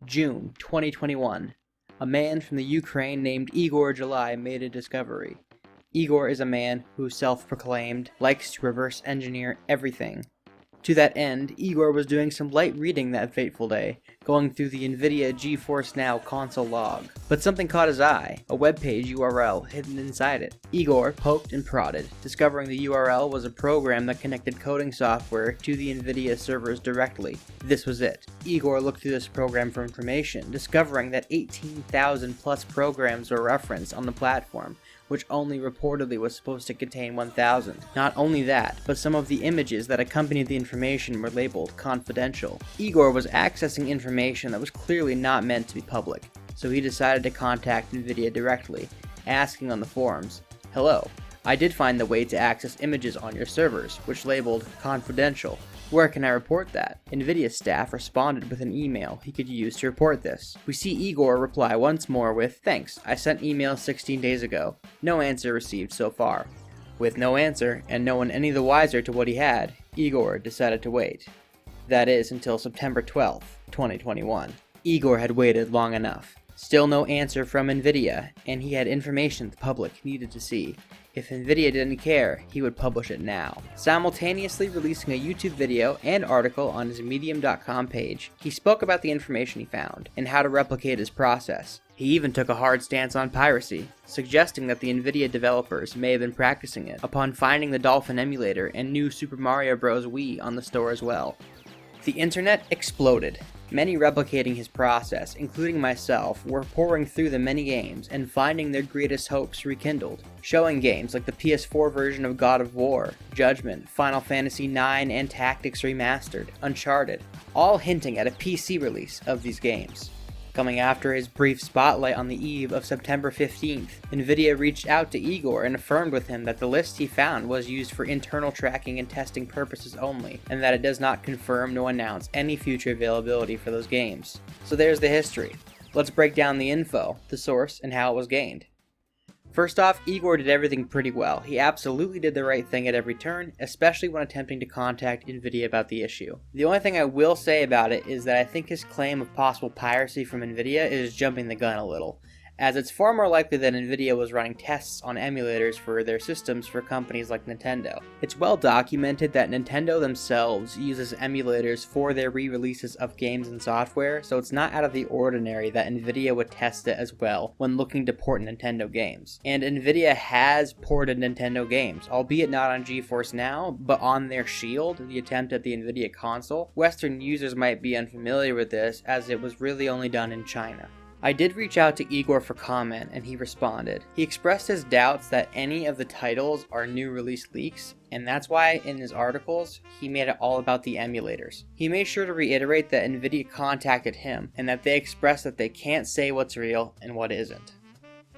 June 2021. A man from the Ukraine named Ighor July made a discovery. Ighor is a man who self-proclaimed likes to reverse engineer everything. To that end, Ighor was doing some light reading that fateful day, going through the Nvidia Geforce Now console log. But something caught his eye, a web page URL hidden inside it. Ighor poked and prodded, discovering the URL was a program that connected coding software to the Nvidia servers directly. This was it. Ighor looked through this program for information, discovering that 18,000 plus programs were referenced on the platform, which only reportedly was supposed to contain 1,000. Not only that, but some of the images that accompanied the information were labeled confidential. Ighor was accessing information that was clearly not meant to be public, so he decided to contact Nvidia directly, asking on the forums, "Hello, I did find the way to access images on your servers, which labeled confidential. Where can I report that?" Nvidia staff responded with an email he could use to report this. We see Ighor reply once more with, "Thanks, I sent email 16 days ago. No answer received so far." With no answer, and no one any the wiser to what he had, Ighor decided to wait. That is, until September 12th, 2021. Ighor had waited long enough. Still no answer from Nvidia, and he had information the public needed to see. If Nvidia didn't care, he would publish it now. Simultaneously releasing a YouTube video and article on his medium.com page, he spoke about the information he found, and how to replicate his process. He even took a hard stance on piracy, suggesting that the Nvidia developers may have been practicing it upon finding the Dolphin emulator and new Super Mario Bros. Wii on the store as well. The internet exploded. Many replicating his process, including myself, were pouring through the many games and finding their greatest hopes rekindled, showing games like the PS4 version of God of War, Judgment, Final Fantasy IX and Tactics Remastered, Uncharted, all hinting at a PC release of these games. Coming after his brief spotlight on the eve of September 15th, Nvidia reached out to Ighor and affirmed with him that the list he found was used for internal tracking and testing purposes only, and that it does not confirm nor announce any future availability for those games. So there's the history. Let's break down the info, the source, and how it was gained. First off, Ighor did everything pretty well. He absolutely did the right thing at every turn, especially when attempting to contact Nvidia about the issue. The only thing I will say about it is that I think his claim of possible piracy from Nvidia is jumping the gun a little, as it's far more likely that Nvidia was running tests on emulators for their systems for companies like Nintendo. It's well documented that Nintendo themselves uses emulators for their re-releases of games and software, so it's not out of the ordinary that Nvidia would test it as well when looking to port Nintendo games. And Nvidia has ported Nintendo games, albeit not on Geforce Now, but on their Shield, the attempt at the Nvidia console. Western users might be unfamiliar with this, as it was really only done in China. I did reach out to Ighor for comment, and he responded. He expressed his doubts that any of the titles are new release leaks, and that's why in his articles, he made it all about the emulators. He made sure to reiterate that Nvidia contacted him, and that they expressed that they can't say what's real and what isn't.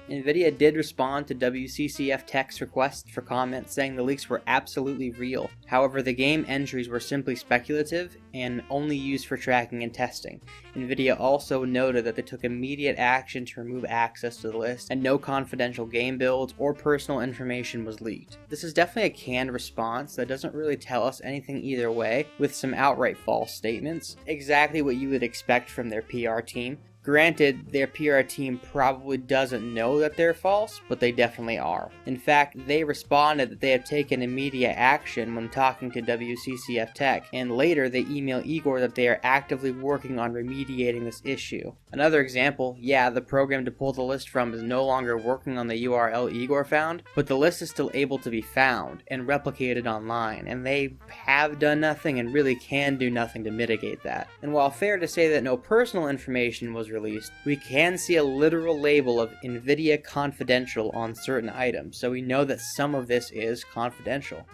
Nvidia did respond to WCCF Tech's request for comment, saying the leaks were absolutely real. However, the game entries were simply speculative and only used for tracking and testing. Nvidia also noted that they took immediate action to remove access to the list, and no confidential game builds or personal information was leaked. This is definitely a canned response that doesn't really tell us anything either way, with some outright false statements. Exactly what you would expect from their PR team. Granted, their PR team probably doesn't know that they're false, but they definitely are. In fact, they responded that they have taken immediate action when talking to WCCF Tech, and later they email Ighor that they are actively working on remediating this issue. Another example, yeah, the program to pull the list from is no longer working on the URL Ighor found, but the list is still able to be found and replicated online, and they have done nothing and really can do nothing to mitigate that. And while fair to say that no personal information was released, we can see a literal label of Nvidia Confidential on certain items, so we know that some of this is confidential.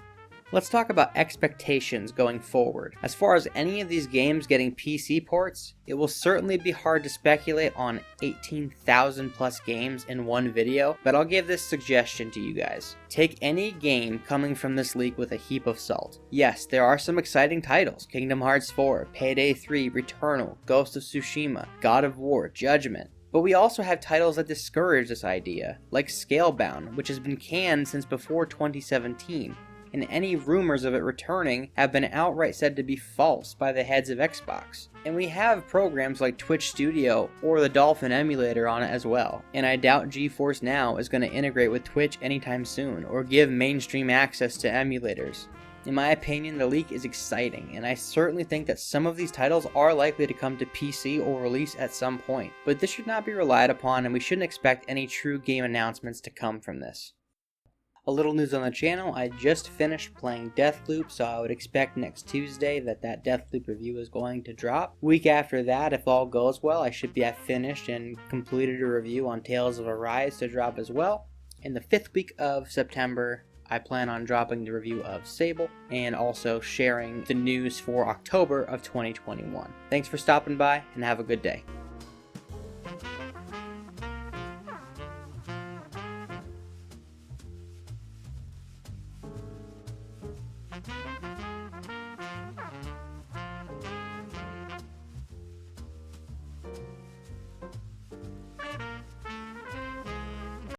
Let's talk about expectations going forward. As far as any of these games getting PC ports, it will certainly be hard to speculate on 18,000 plus games in one video, but I'll give this suggestion to you guys. Take any game coming from this leak with a heap of salt. Yes, there are some exciting titles: Kingdom Hearts 4, Payday 3, Returnal, Ghost of Tsushima, God of War, Judgment. But we also have titles that discourage this idea, like Scalebound, which has been canned since before 2017. and any rumors of it returning have been outright said to be false by the heads of Xbox. And we have programs like Twitch Studio or the Dolphin emulator on it as well, and I doubt Geforce Now is going to integrate with Twitch anytime soon or give mainstream access to emulators. In my opinion, the leak is exciting, and I certainly think that some of these titles are likely to come to PC or release at some point, but this should not be relied upon, and we shouldn't expect any true game announcements to come from this. A little news on the channel, I just finished playing Deathloop, so I would expect next Tuesday that Deathloop review is going to drop. Week after that, if all goes well, I should have finished and completed a review on Tales of Arise to drop as well. In the 5th week of September, I plan on dropping the review of Sable and also sharing the news for October of 2021. Thanks for stopping by and have a good day.